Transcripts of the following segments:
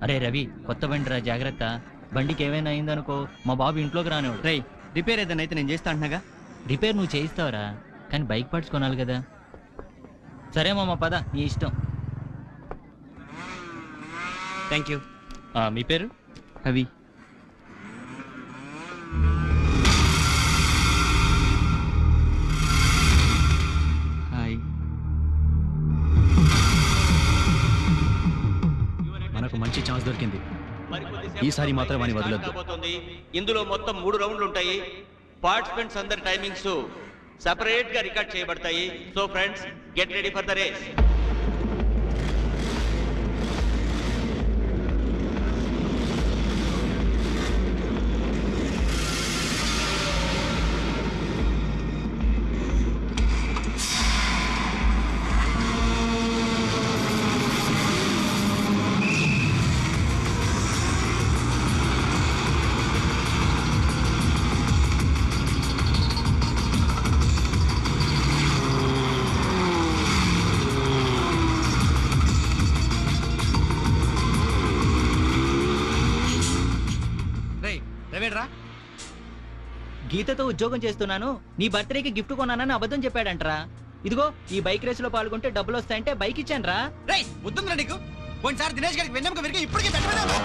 అరే రవి, కొత్త బండి రా, జాగ్రత్త. బండికి ఏమైనా అయిందనుకో మా బాబు ఇంట్లోకి రానివాడు. రేయ్, రిపేర్ ఏదైనా అయితే నేను చేస్తా అంటున్నాగా. రిపేర్ నువ్వు చేయిస్తావురా, కానీ బైక్ పార్ట్స్ కొనాలి కదా. సరే మామ, పద, నీ ఇష్టం. Thank you. మీ పేరు? రవి. హాయ్. మనకు మంచి ఛాన్స్ దొరికింది. ఈసారి మాత్రం అని వదలొద్దు. ఇందులో మొత్తం 3 రౌండ్లు ఉంటాయి. పార్టిసిపెంట్స్ అందరి టైమింగ్స్ సెపరేట్ గా రికార్డ్ చేయబడతాయి. So friends, get ready for the race. గీతతో ఉద్యోగం చేస్తున్నాను, నీ బర్త్డేకి గిఫ్ట్ కొన్నానని అబద్ధం చెప్పాడంటరా. ఇదిగో ఈ బైక్ రేస్ లో పాల్గొంటే డబ్బులు వస్తాయంటే బైక్ ఇచ్చాను రా. వద్దుందిరా నీకు. పోయినసారి దినేష్ గారికి వెన్నెముక విరిగి ఇప్పటికీ పెట్టలేదు.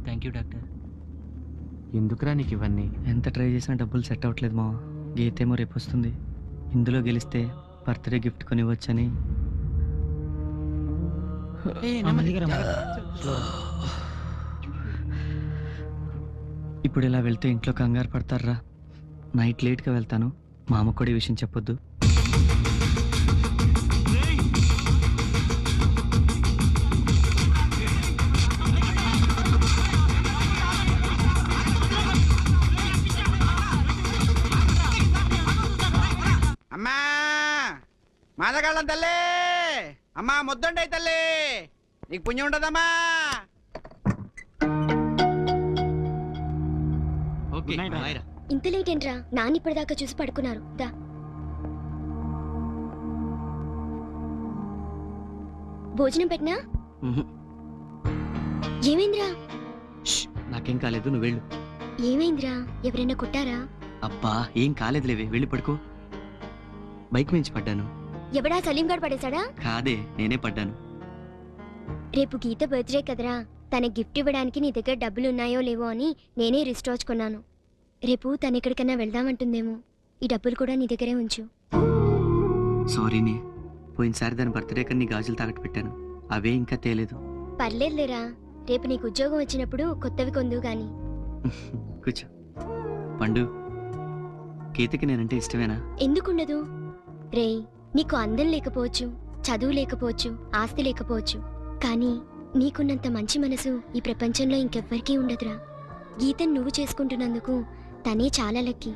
Thank you doctor. ఎందుకురా నీకు ఇవన్నీ? ఎంత ట్రై చేసినా డబ్బులు సెట్ అవ్వట్లేదు మా. గీతేమో రేపు వస్తుంది. ఇందులో గెలిస్తే బర్త్డే గిఫ్ట్ కొనివ్వచ్చని. ఇప్పుడు ఇలా వెళ్తే ఇంట్లో కంగారు పడతారా. నైట్ లేట్గా వెళ్తాను. మా అమ్మ కూడా ఈ విషయం చెప్పొద్దు. అమ్మా మాదగాళ్ళం తల్లి, అమ్మా ముద్దండి తల్లి, నీకు పుణ్యం ఉండదమ్మా. ఇంత లేట్ ఏంట్రా? నాన్న ఇప్పటిదాకా చూసి పడుకున్నారు. దా భోజనం పెట్టినా? ఏమైందిరా? నాకేం కాలేదు, నువ్వు వెళ్ళు. ఏమైందిరా? ఎవరైనా కొట్టారా? అబ్బా ఏం కాలేదులేవే, వెళ్ళి పడుకో. బైక్ మించి పడ్డాను. ఎవడా సలీం గారు పడేశాడా? కాదే, నేనే పడ్డాను. రేపు గీత బర్త్డే కదరా, తన గిఫ్ట్ ఇవ్వడానికి నీ దగ్గర డబ్బులు ఉన్నాయో లేవో అని నేనే రిస్ట్ వాచ్ కొన్నాను. రేపు తను ఎక్కడికైనా వెళ్దామంటుందేమో. ఈ డబ్బులు కూడా నీ దగ్గరే ఉంచు. సారీనే, పోయినసారి దాని బర్త్డే కన్నా నీ గాజులు తాకట్టు పెట్టాను. అవే ఇంకా తేలేదు. పర్లేదులేరా, రేపు నీకు ఉద్యోగం వచ్చినప్పుడు కొత్తవి కొందువు గాని. కూర్చో. పండు, గీతకి నేనంటే ఇష్టమేనా? ఎందుకుండదు రేయ్. నీకు అందం లేకపోవచ్చు, చదువు లేకపోవచ్చు, ఆస్తి లేకపోవచ్చు, కానీ నీకున్నంత మంచి మనసు ఈ ప్రపంచంలో ఇంకెవ్వరికీ ఉండదురా. గీతను నువ్వు చేసుకుంటున్నందుకు తనే చాలా లక్కీ.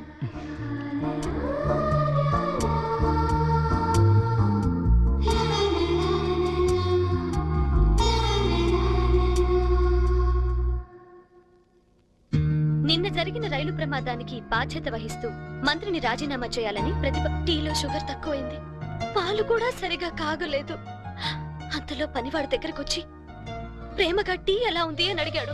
నిన్న జరిగిన రైలు ప్రమాదానికి బాధ్యత వహిస్తూ మంత్రిని రాజీనామా చేయాలని టీలో షుగర్ తక్కువైంది, పాలు కూడా సరిగా కాగలేదు. అంతలో పనివాడి దగ్గరకొచ్చి ప్రేమగా టీ ఎలా ఉంది అని అడిగాడు.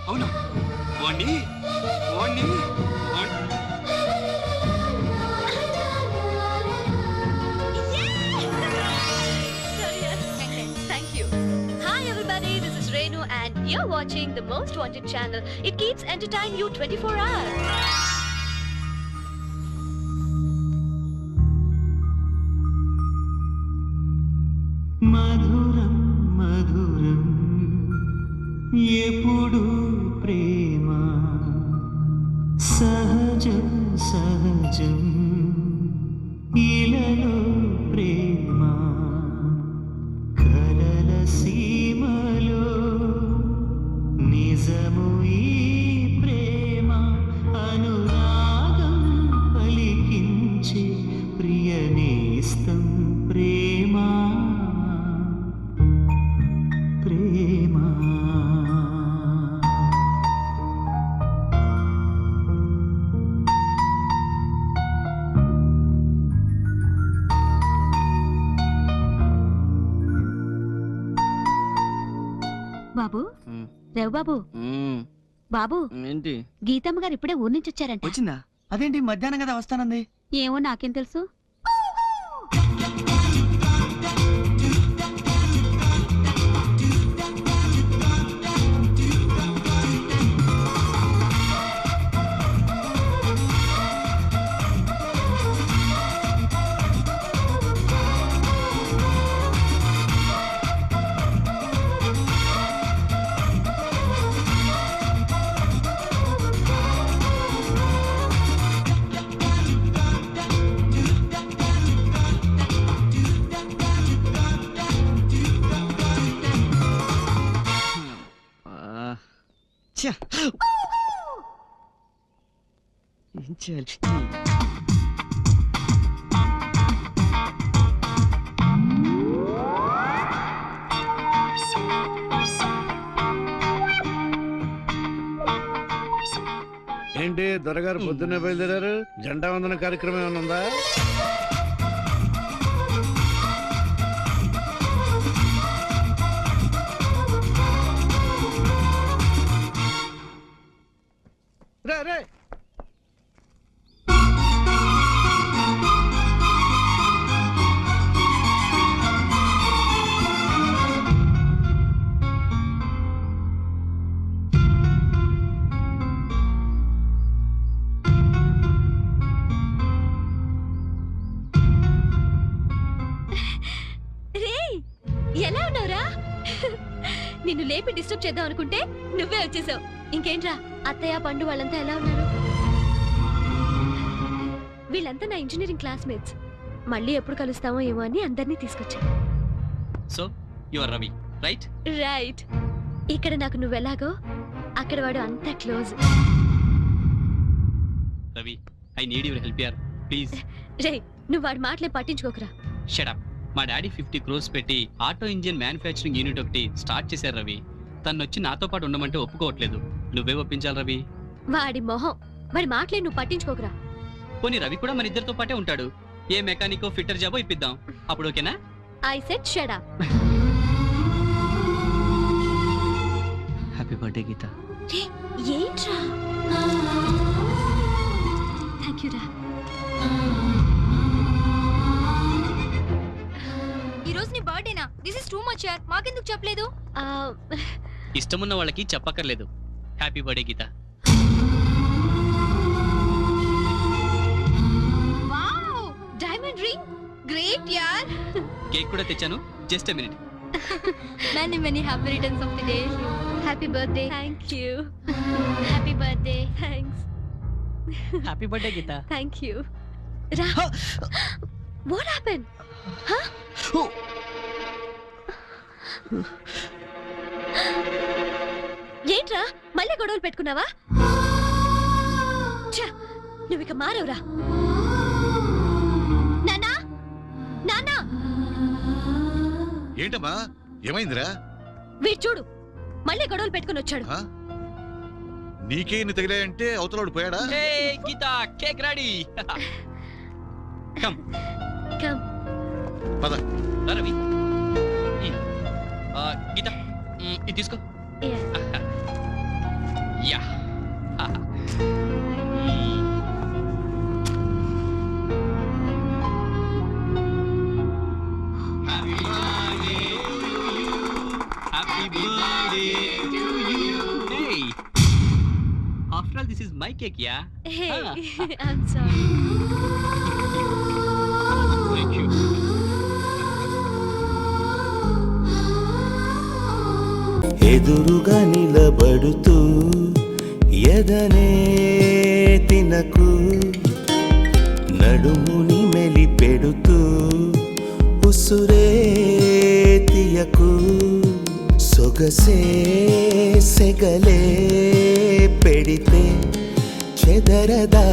Thank you. Hi everybody, this is Renu and you're watching the most wanted channel. It keeps entertaining you 24 hours. మధురం మధురం ఎప్పుడు ప్రేమ సహజం సహజం ఇలలో ప్రేమ కలల సీమలో నిజము ఈ ప్రేమ అనురాగం పలికించే ప్రియనేస్తం ప్రేమ ప్రేమ. బాబు రేవు బాబు బాబు ఏంటి గీతమ్మ గారు ఇప్పుడే ఊరి నుంచి వచ్చారంట. వచ్చిందా? అదేంటి మధ్యాహ్నం కదా వస్తానంది? ఏమో నాకేం తెలుసు. ఏం చేయాలి? ఏంటి దొరగారు పొద్దున్నే బయలుదేరారు? జెండా వందన కార్యక్రమం ఏమైనా ఉందా? రే ఎలా ఉన్నావురా? నిన్ను లేపి డిస్టర్బ్ చేద్దాం అనుకుంటే నువ్వే వచ్చేసావు. ఇంకేంట్రా అత్తయ్య పండు వాళ్ళంతా ఎలా ఉన్నారు? వీళ్ళంతా నా ఇంజనీరింగ్ క్లాస్మేట్స్. మళ్ళీ ఎప్పుడు కలుస్తామో ఏమో అని అందరినీ తీసుకొచ్చా. So you are Ravi, right? Right. ఇక్కడ నాకు నువ్వెలాగో అక్కడ వాడు అంత close. Ravi, I need your help యార్, ప్లీజ్. రే, నువ్వు వాడి మాటలే పట్టించుకోకరా. Shut up. మా డాడీ 50 crores పెట్టి ఆటో ఇంజిన్ మ్యానుఫ్యాక్చరింగ్ యూనిట్ ఒకటి స్టార్ట్ చేశారు రవి. తను వచ్చి నాతో పాటు ఉండమంటే ఒప్పుకోవట్లేదు. నువ్వే ఒప్పించాలి రవి. వాడి మొహం, వాడి మాటలే నువ్వు పట్టించుకోకరా. పోనీ రవి కూడా మన ఇద్దరితో పాటే ఉంటాడు. ఏ మెకానికో ఫిట్టర్ జాబో ఇప్పిద్దాం. అప్పుడు ఓకేనా? I said shut up. Happy birthday Geeta. రే, ఏంట్రా? థ్యాంక్ యూ రా. ఈ రోజు నీ బర్త్డేనా? దిస్ ఇస్ టూ మచ్ యార్. మాకెందుకు చెప్పలేదు? ఇష్టమున్న వాళ్ళకి చెప్పక్కర్లేదు. Happy birthday Geeta. Wow, diamond ring, great యార్. కేక్ కూడా తెచ్చాను. Just a minute. many happy returns of the day. Happy birthday. Thank you. Happy birthday. Thanks. Happy birthday Geetha. Thank you. Ra. What happened? Huh? ఏంట్రా మళ్ళీ గొడవలు పెట్టుకున్నావా? నువ్వు ఇక మారవురా. నానా, నానా. ఏంటమ్మా, ఏమైందిరా? వీడు చూడు, మళ్ళీ గొడవలు పెట్టుకుని వచ్చాడు. నీకే ఇన్ని తగిలాయంటే అవతలవాడు పోయాడా? గీత కేక్ రెడీ. Come come. పద. రవి గీత ఇది తీసుకో. Yeah After all, this is my cake, yeah? Hey, Ah. I'm sorry. Thank you. ఎదురుగా నిలబడుతూ ఎదనే తినకు నడుముని మెలిపెడుతూ ఉసురే తీయకు సొగసే సెగలే పెడితే చెదరదా